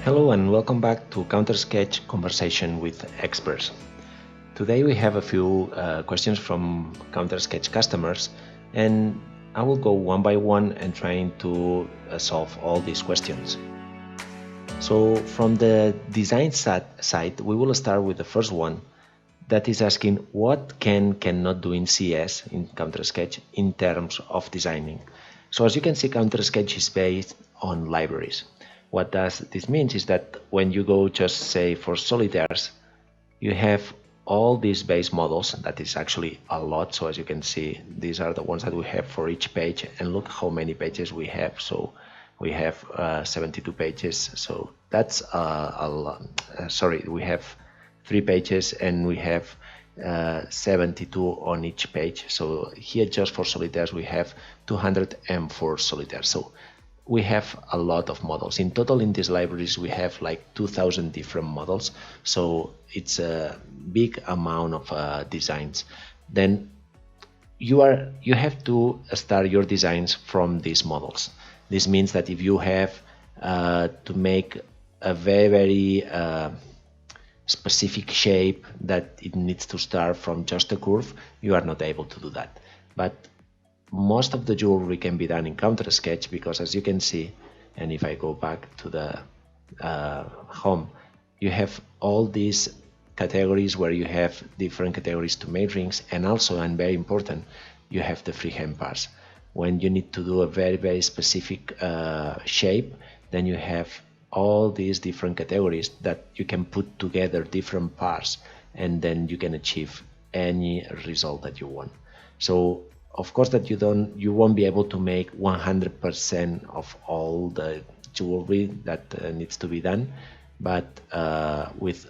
Hello and welcome back to CounterSketch Conversation with Experts. Today we have a few questions from CounterSketch customers, and I will go one by one and trying to solve all these questions. So from the design side, we will start with the first one that is asking what cannot do in CS, in CounterSketch, in terms of designing. So as you can see, CounterSketch is based on libraries. What does this mean is that when you go just say for solitaires, you have all these base models. That is actually a lot. So as you can see, these are the ones that we have for each page, and look how many pages we have. So we have 72 pages. So that's a lot. Sorry, we have 3 pages and we have 72 on each page. So here just for solitaires we have 204 solitaires. So we have a lot of models. In total in these libraries we have like 2,000 different models. So it's a big amount of designs. Then you have to start your designs from these models. This means that if you have to make a very specific shape that it needs to start from just a curve, you are not able to do that. But most of the jewelry can be done in CounterSketch because, as you can see, and if I go back to the home, you have all these categories where you have different categories to make rings, and also, and very important, you have the freehand parts. When you need to do a very specific shape, then you have all these different categories that you can put together different parts, and then you can achieve any result that you want. So of course that you won't be able to make 100% of all the jewelry that needs to be done, but with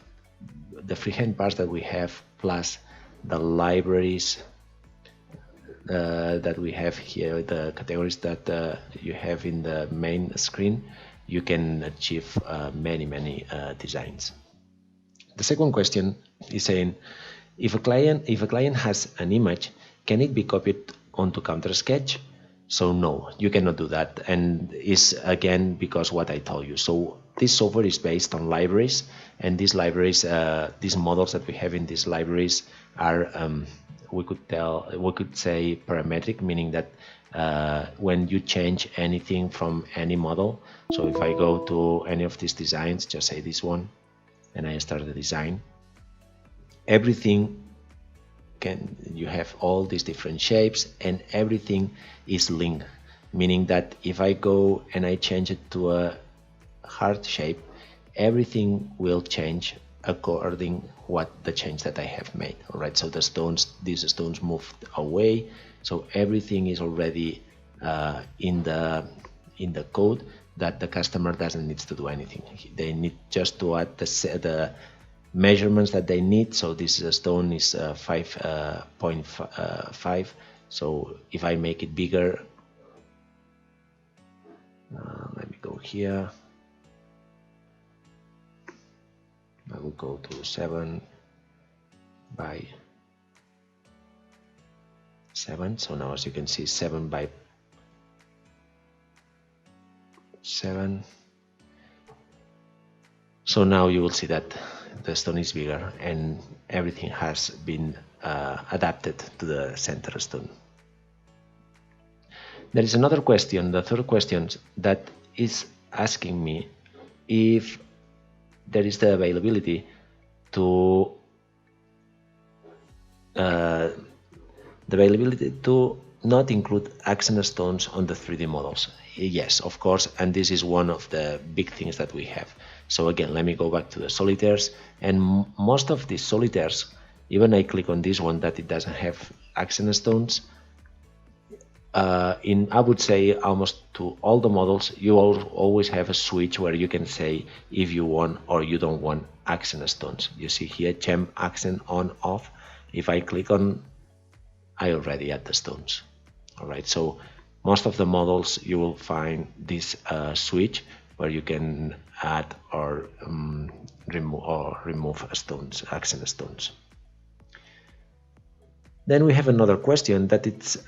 the freehand parts that we have plus the libraries that we have here, the categories that you have in the main screen, you can achieve many designs. The second question is saying, if a client has an image, can it be copied onto CounterSketch? So no, you cannot do that, and is again because what I told you. So this software is based on libraries, and these libraries, these models that we have in these libraries are we could say parametric, meaning that when you change anything from any model, so if I go to any of these designs, just say this one, and I start the design, everything you have all these different shapes and everything is linked, meaning that if I go and I change it to a heart shape, everything will change according what the change that I have made. All right, so these stones moved away, so everything is already in the code that the customer doesn't need to do anything. They need just to add the measurements that they need. So this stone is 5.5. So if I make it bigger, let me go here. I will go to 7 by 7. So now, as you can see, 7 by 7. So now you will see that the stone is bigger and everything has been adapted to the center stone. There is another question, the third question, that is asking me if there is the availability to not include accent stones on the 3D models. Yes, of course, and this is one of the big things that we have. So again, let me go back to the solitaires, and most of these solitaires, even I click on this one that it doesn't have accent stones, I would say almost to all the models, you always have a switch where you can say if you want or you don't want accent stones. You see here, gem accent on, off. If I click on, I already add the stones. All right, so most of the models you will find this switch where you can add or remove stones, accent stones. Then we have another question that it's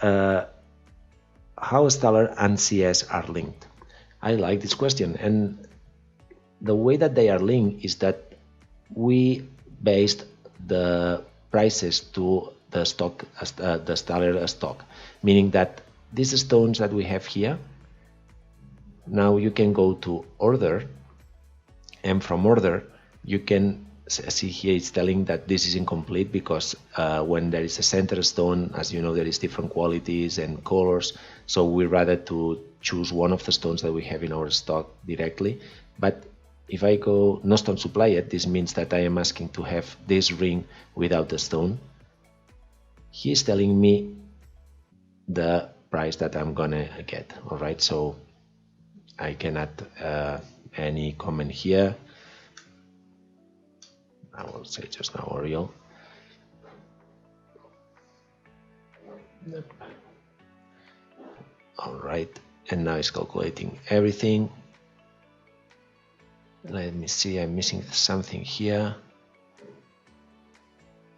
how Stellar and CS are linked. I like this question, and the way that they are linked is that we based the prices to the stock, the Staller stock, meaning that these stones that we have here, now you can go to order, and from order you can see here it's telling that this is incomplete because when there is a center stone, as you know, there is different qualities and colors, so we rather to choose one of the stones that we have in our stock directly. But if I go no stone supplied, this means that I am asking to have this ring without the stone. He is telling me the price that I'm gonna get. All right, so I can add any comment here. I will say just now Oriole. All right, and now it's calculating everything. Let me see, I'm missing something here.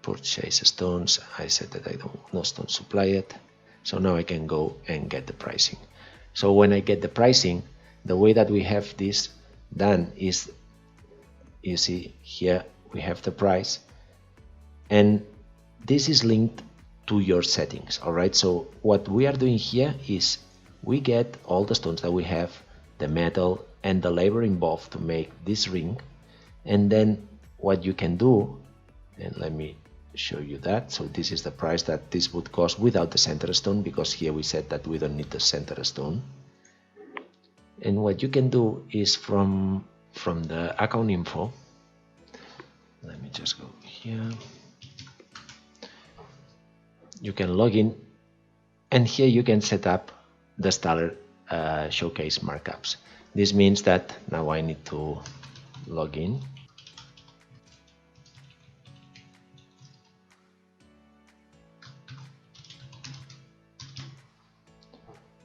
Purchase stones, I said that I don't no stone supply it. So now I can go and get the pricing. So when I get the pricing, the way that we have this done is, you see here we have the price, and this is linked to your settings. All right, so what we are doing here is we get all the stones that we have, the metal and the labor involved to make this ring, and then what you can do, and let me show you that. So this is the price that this would cost without the center stone, because here we said that we don't need the center stone. And what you can do is from the account info, let me just go here, you can log in, and here you can set up the Staller showcase markups. This means that now I need to log in.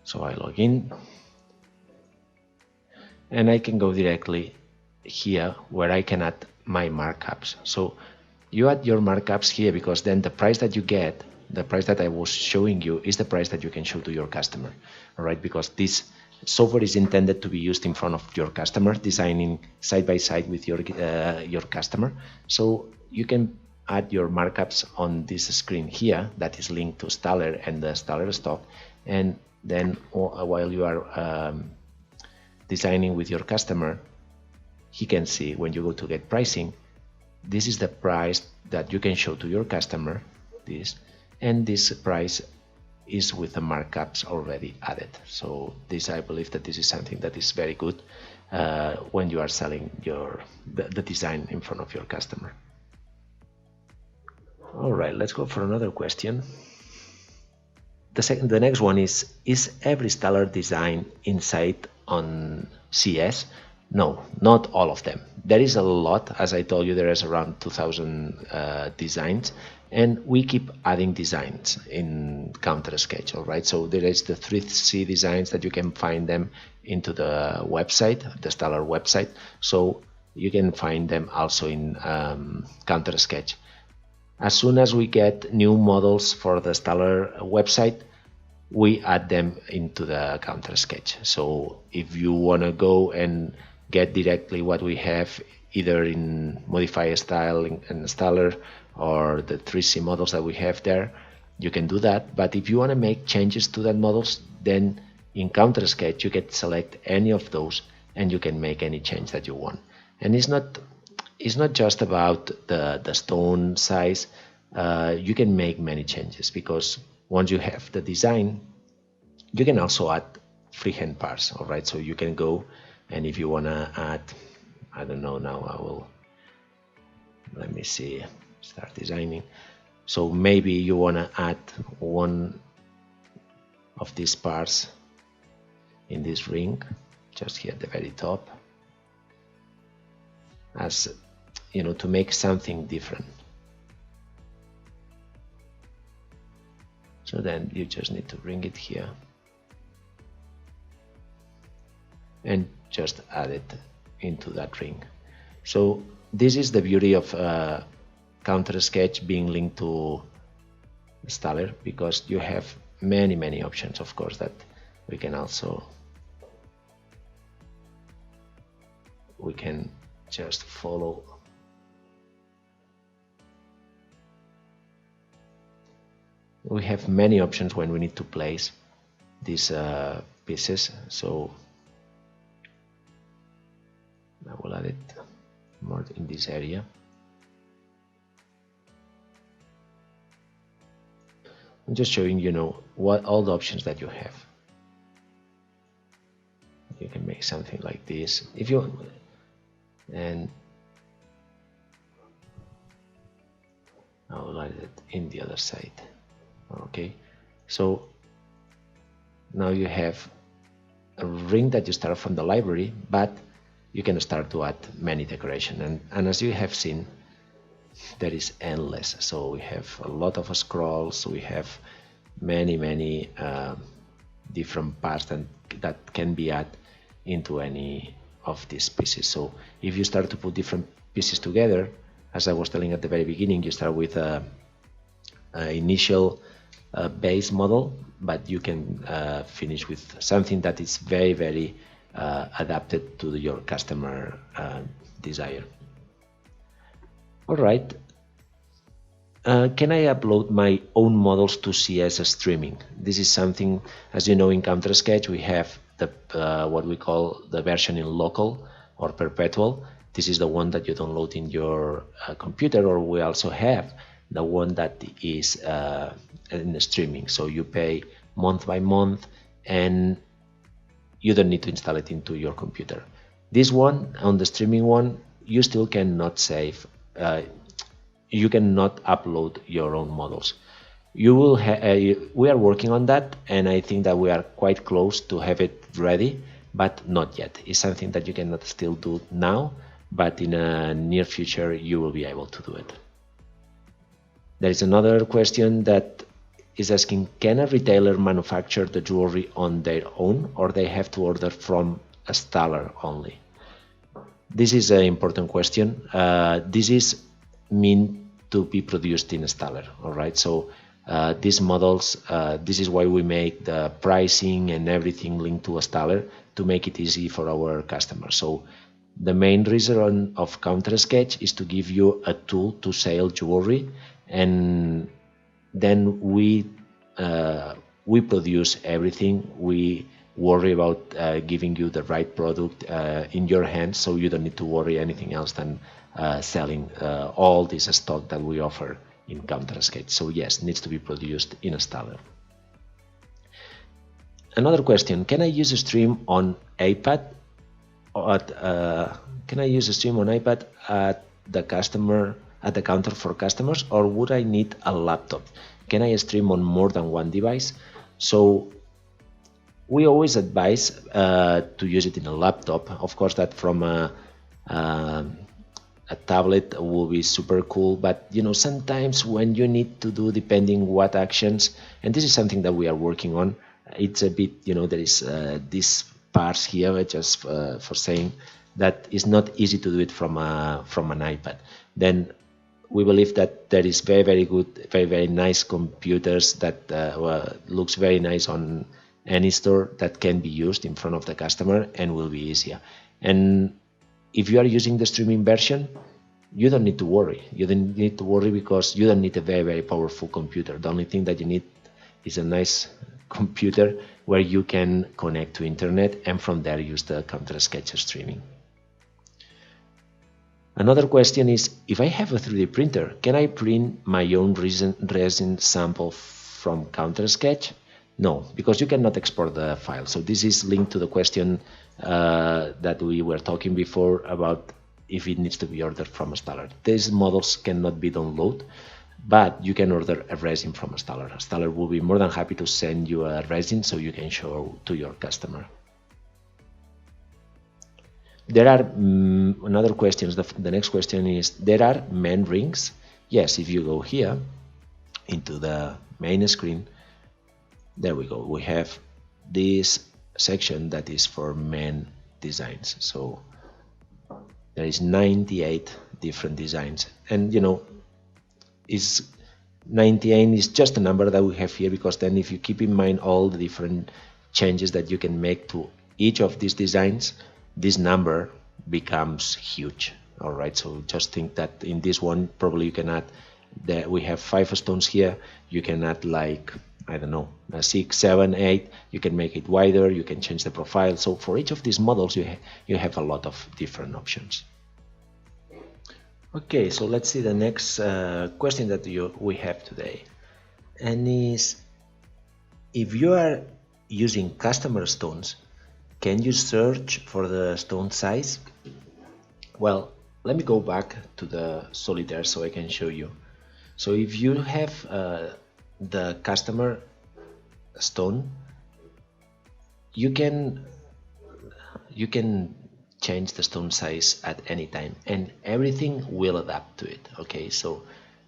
So I log in, and I can go directly here where I can add my markups. So you add your markups here, because then the price that you get, the price that I was showing you, is the price that you can show to your customer. All right, because this software is intended to be used in front of your customer, designing side by side with your customer. So you can add your markups on this screen here that is linked to Staller and the Staller stock, and then while you are designing with your customer, he can see when you go to get pricing, this is the price that you can show to your customer, this, and this price is with the markups already added. So this, I believe that this is something that is very good when you are selling the design in front of your customer. All right, let's go for another question. The next one is every Staller design inside on CS? No, not all of them. There is a lot. As I told you, there is around 2,000 designs, and we keep adding designs in CounterSketch. All right, so there is the 3C designs that you can find them into the website, the Staller website, so you can find them also in CounterSketch. As soon as we get new models for the Staller website, we add them into the CounterSketch. So if you want to go and get directly what we have, either in Modify Style and Staller or the 3C models that we have there, you can do that. But if you want to make changes to that models, then in CounterSketch you can select any of those and you can make any change that you want. And it's not just about the stone size. You can make many changes, because once you have the design, you can also add freehand parts. All right, so you can go, and if you want to add, I don't know, now I will, let me see, start designing. So maybe you want to add one of these parts in this ring, just here at the very top, as you know, to make something different. So then you just need to bring it here and just add it into that ring. So this is the beauty of CounterSketch being linked to Staller, because you have many options, of course, that we can also we can just follow. We have many options when we need to place these pieces, so I will add it more in this area. I'm just showing what all the options that you have. You can make something like this if you, and I'll add it in the other side. Okay, so now you have a ring that you start from the library, but you can start to add many decoration, and as you have seen, there is endless. So we have a lot of scrolls, we have many different parts that can be added into any of these pieces. So if you start to put different pieces together, as I was telling at the very beginning, you start with a initial base model, but you can finish with something that is very adapted to your customer desire. All right. Can I upload my own models to CS streaming? This is something, as you know, in CounterSketch we have the what we call the version in local or perpetual. This is the one that you download in your computer, or we also have the one that is in the streaming. So you pay month by month and you don't need to install it into your computer. This one, on the streaming one, you still cannot save, you cannot upload your own models. You will we are working on that, and I think that we are quite close to have it ready, but not yet. It's something that you cannot still do now, but in a near future you will be able to do it. There is another question that is asking, can a retailer manufacture the jewelry on their own, or they have to order from a staller only? This is an important question. This is meant to be produced in a staller, all right? So these models, this is why we make the pricing and everything linked to a staller, to make it easy for our customers. So the main reason of CounterSketch is to give you a tool to sell jewelry, and then we produce everything. We worry about giving you the right product in your hands, so you don't need to worry anything else than selling all this stock that we offer in CounterSketch. So yes, it needs to be produced in a staller. Another question: can I use a stream on iPad? Can I use a stream on iPad at the counter for customers, or would I need a laptop? Can I stream on more than one device? So we always advise to use it in a laptop. Of course, that from a tablet will be super cool, but sometimes when you need to do, depending what actions, and this is something that we are working on, it's a bit, there is this parts here just for saying that it's not easy to do it from an iPad. Then we believe that there is very good, very nice computers that looks very nice on any store that can be used in front of the customer and will be easier. And if you are using the streaming version, you don't need to worry. You don't need to worry because you don't need a very powerful computer. The only thing that you need is a nice computer where you can connect to internet and from there use the CounterSketch streaming. Another question is, if I have a 3D printer, can I print my own resin sample from CounterSketch? No, because you cannot export the file. So this is linked to the question that we were talking before about if it needs to be ordered from a staller. These models cannot be downloaded, but you can order a resin from a staller. A staller will be more than happy to send you a resin so you can show to your customer. There are another questions. The next question is, there are men rings? Yes, if you go here into the main screen, there we go. We have this section that is for men designs. So there is 98 different designs, and is 98 is just a number that we have here, because then if you keep in mind all the different changes that you can make to each of these designs, this number, becomes huge. All right, so just think that in this one probably you can add that we have 5 stones here. You can add like, I don't know, 6, 7, 8. You can make it wider, you can change the profile. So for each of these models you have a lot of different options. Okay, so let's see the next question that we have today, and is, if you are using customer stones, can you search for the stone size? Well, let me go back to the solitaire so I can show you. So if you have the customer stone, you can change the stone size at any time and everything will adapt to it. Okay, so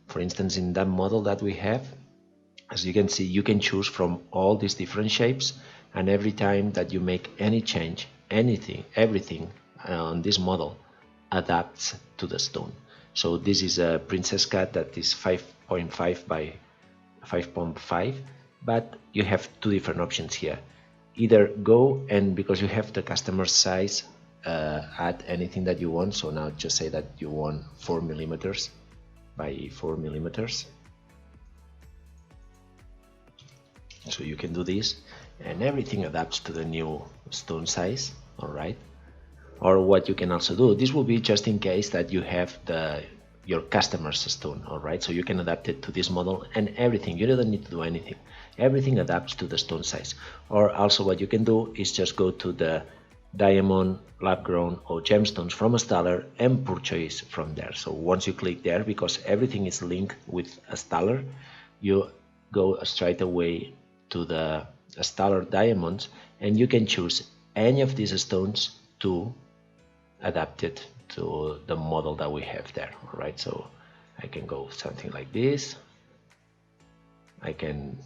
for instance, in that model that we have, as you can see, you can choose from all these different shapes, and every time that you make any change, everything on this model adapts to the stone. So this is a princess cut that is 5.5 by 5.5, but you have 2 different options here. Either go and, because you have the customer size, add anything that you want. So now just say that you want 4 millimeters by 4 millimeters. So you can do this and everything adapts to the new stone size. All right. Or what you can also do, this will be just in case that you have your customer's stone. All right, so you can adapt it to this model and everything. You don't need to do anything. Everything adapts to the stone size. Or also what you can do is just go to the diamond, lab grown or gemstones from a staller and purchase from there. So once you click there, because everything is linked with a staller, you go straight away to the staller diamonds and you can choose any of these stones to adapt it to the model that we have there. All right, so I can go something like this. I can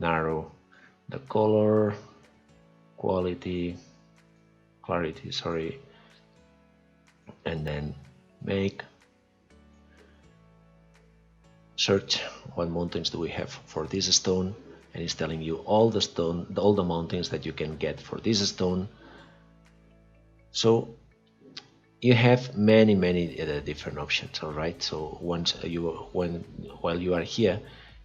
narrow the color, clarity, sorry, and then make search what mountains do we have for this stone, and it's telling you all the mountains that you can get for this stone. So you have many different options. All right, so while you are here,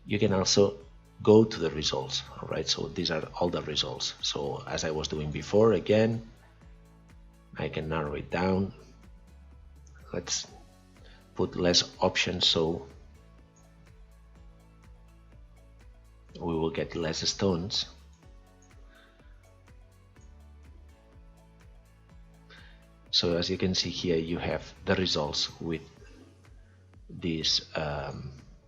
you can also go to the results. All right, so these are all the results. So as I was doing before, again, I can narrow it down. Let's put less options so we will get less stones. So as you can see here, you have the results with these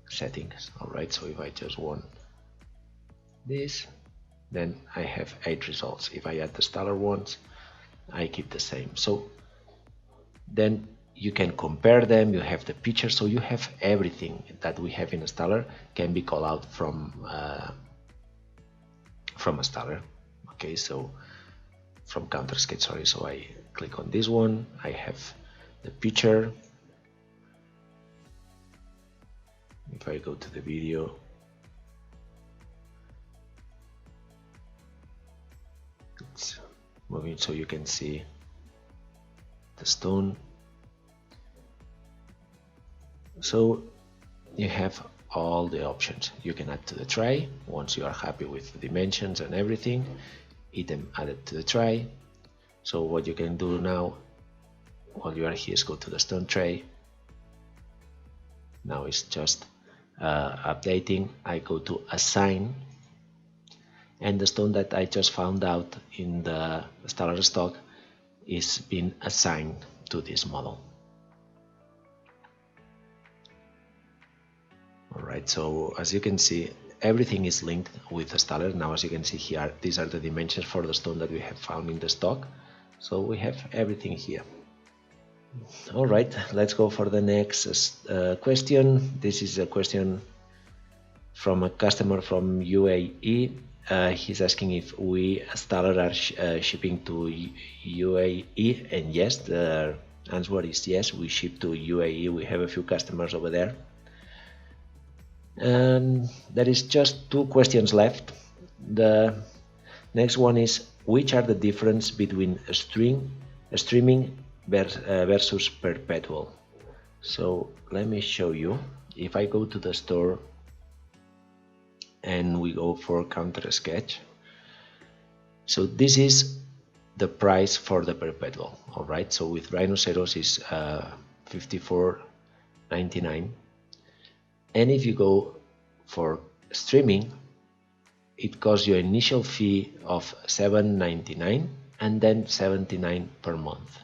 settings. All right, so if I just want this, then I have 8 results. If I add the stellar ones, I keep the same. So then you can compare them. You have the picture, so you have everything that we have in a stellar can be called out from a stellar. Okay, so from CounterSketch, sorry. So I click on this one, I have the picture. If I go to the video, it's moving so you can see the stone. So you have all the options. You can add to the tray once you are happy with the dimensions and everything. Item added to the tray. So what you can do now while you are here is go to the stone tray. Now it's just updating. I go to assign, and the stone that I just found out in the stellar stock is being assigned to this model. Alright, so as you can see, everything is linked with the stellar. Now as you can see here, these are the dimensions for the stone that we have found in the stock. So we have everything here. Alright, let's go for the next question. This is a question from a customer from UAE. He's asking if we stellar are shipping to UAE, and yes, the answer is yes, we ship to UAE. We have a few customers over there. And there is just 2 questions left. The next one is, which are the difference between streaming versus Perpetual. So let me show you. If I go to the store and we go for CounterSketch, so this is the price for the Perpetual. All right, so with Rhinoceros is $54.99, and if you go for streaming, it costs you an initial fee of $7.99 and then $79 per month.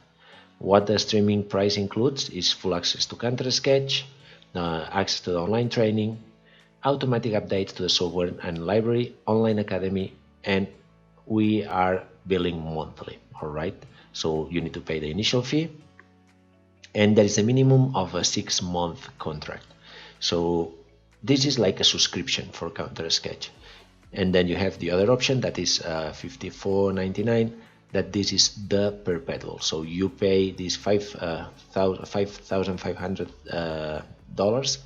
What the streaming price includes is full access to CounterSketch, access to the online training, automatic updates to the software and library, online academy, and we are billing monthly. All right, so you need to pay the initial fee, and there is a minimum of a 6-month contract. So this is like a subscription for CounterSketch. And then you have the other option that is $54.99, that this is the Perpetual. So you pay these $5,500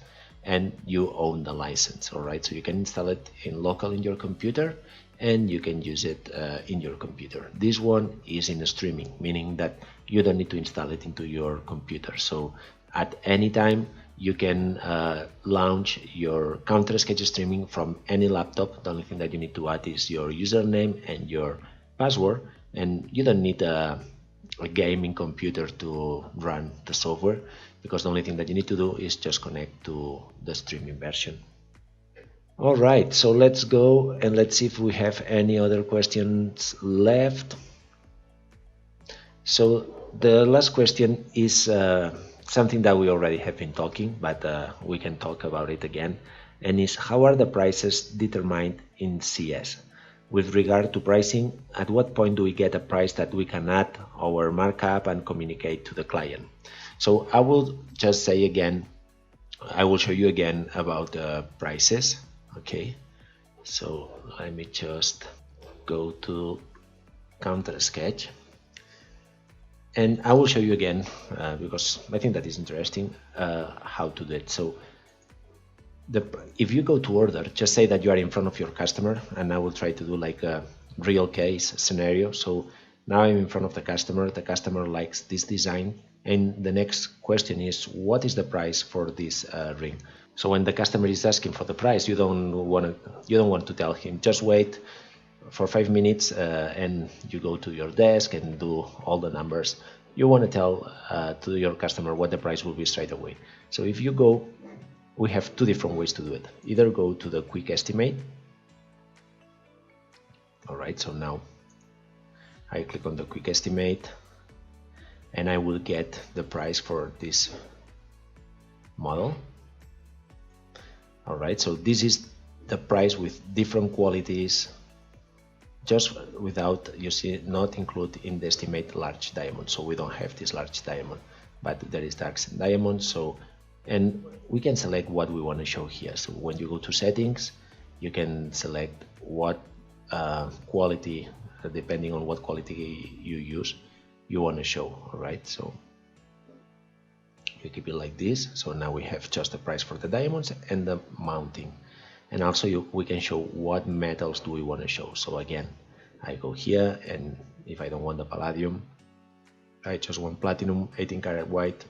and you own the license. All right, so you can install it in local in your computer and you can use it in your computer. This one is in streaming, meaning that you don't need to install it into your computer. So at any time you can launch your CounterSketch streaming from any laptop. The only thing that you need to add is your username and your password, and you don't need a gaming computer to run the software, because the only thing that you need to do is just connect to the streaming version. All right, so let's go and let's see if we have any other questions left. So the last question is something that we already have been talking, but we can talk about it again, and is how are the prices determined in CS? With regard to pricing, at what point do we get a price that we can add our markup and communicate to the client? So I will just say again, I will show you again about the prices. Okay, so let me just go to CounterSketch. And I will show you again, because I think that is interesting, how to do it. So if you go to order, just say that you are in front of your customer, and I will try to do like a real case scenario. So now I'm in front of the customer likes this design, and the next question is, what is the price for this ring? So when the customer is asking for the price, you don't want to tell him, just wait for 5 minutes and you go to your desk and do all the numbers. You want to tell to your customer what the price will be straight away. So if you go, we have 2 different ways to do it. Either go to the quick estimate. All right, so now I click on the quick estimate and I will get the price for this model. All right, so this is the price with different qualities, just without, you see, not include in the estimate large diamond. So we don't have this large diamond, but there is dark diamond. So, and we can select what we want to show here. So when you go to settings, you can select what quality, depending on what quality you use, you want to show. All right, so you keep it like this. So now we have just the price for the diamonds and the mounting. And also we can show what metals do we want to show. So again, I go here, and if I don't want the palladium, I just want platinum 18 karat white.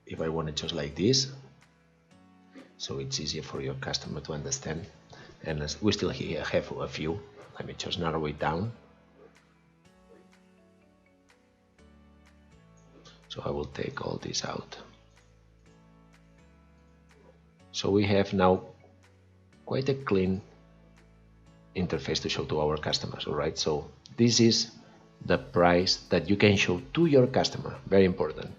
If I want it just like this, so it's easier for your customer to understand. And as we still here have a few, let me just narrow it down. So I will take all this out. So we have now quite a clean interface to show to our customers. All right, so this is the price that you can show to your customer. Very important.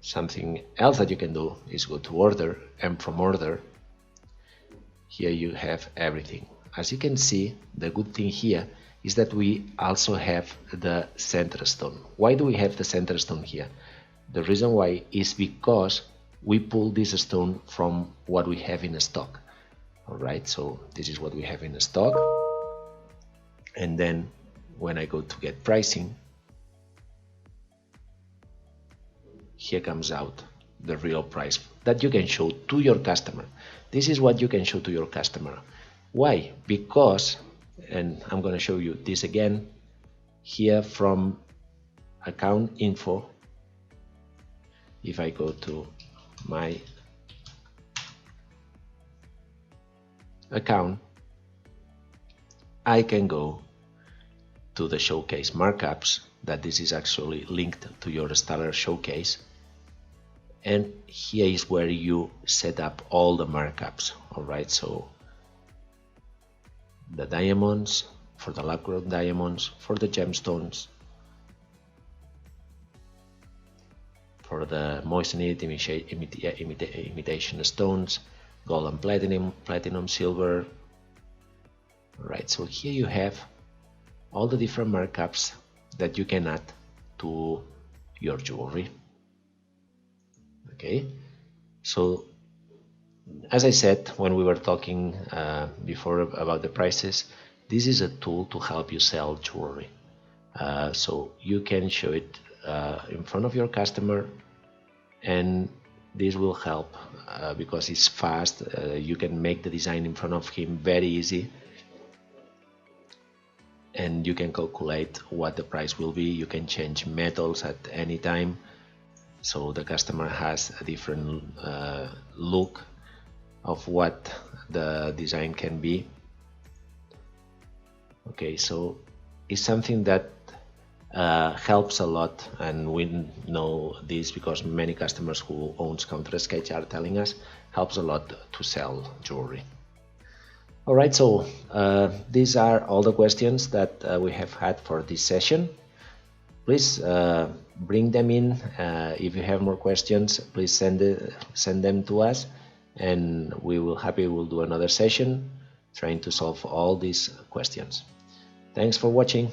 Something else that you can do is go to order, and from order, here you have everything. As you can see, the good thing here is that we also have the center stone. Why do we have the center stone here? The reason why is because we pull this stone from what we have in stock. All right, so this is what we have in stock. And then when I go to get pricing, here comes out the real price that you can show to your customer. This is what you can show to your customer. Why? Because, and I'm going to show you this again, here from account info, if I go to my account, I can go to the showcase markups, that this is actually linked to your Stellar showcase, and here is where you set up all the markups. Alright, so the diamonds, for the lab grown diamonds, for the gemstones, for the moistened imitation stones, gold and platinum, silver. Alright, so here you have all the different markups that you can add to your jewelry. Okay, so as I said when we were talking before about the prices, this is a tool to help you sell jewelry. So you can show it in front of your customer, and this will help because it's fast. You can make the design in front of him very easy, and you can calculate what the price will be. You can change metals at any time, so the customer has a different look of what the design can be. Okay, so it's something that helps a lot, and we know this because many customers who owns CounterSketch are telling us helps a lot to sell jewelry. Alright, so these are all the questions that we have had for this session. Please bring them in. If you have more questions, please send them to us, and we'll do another session trying to solve all these questions. Thanks for watching.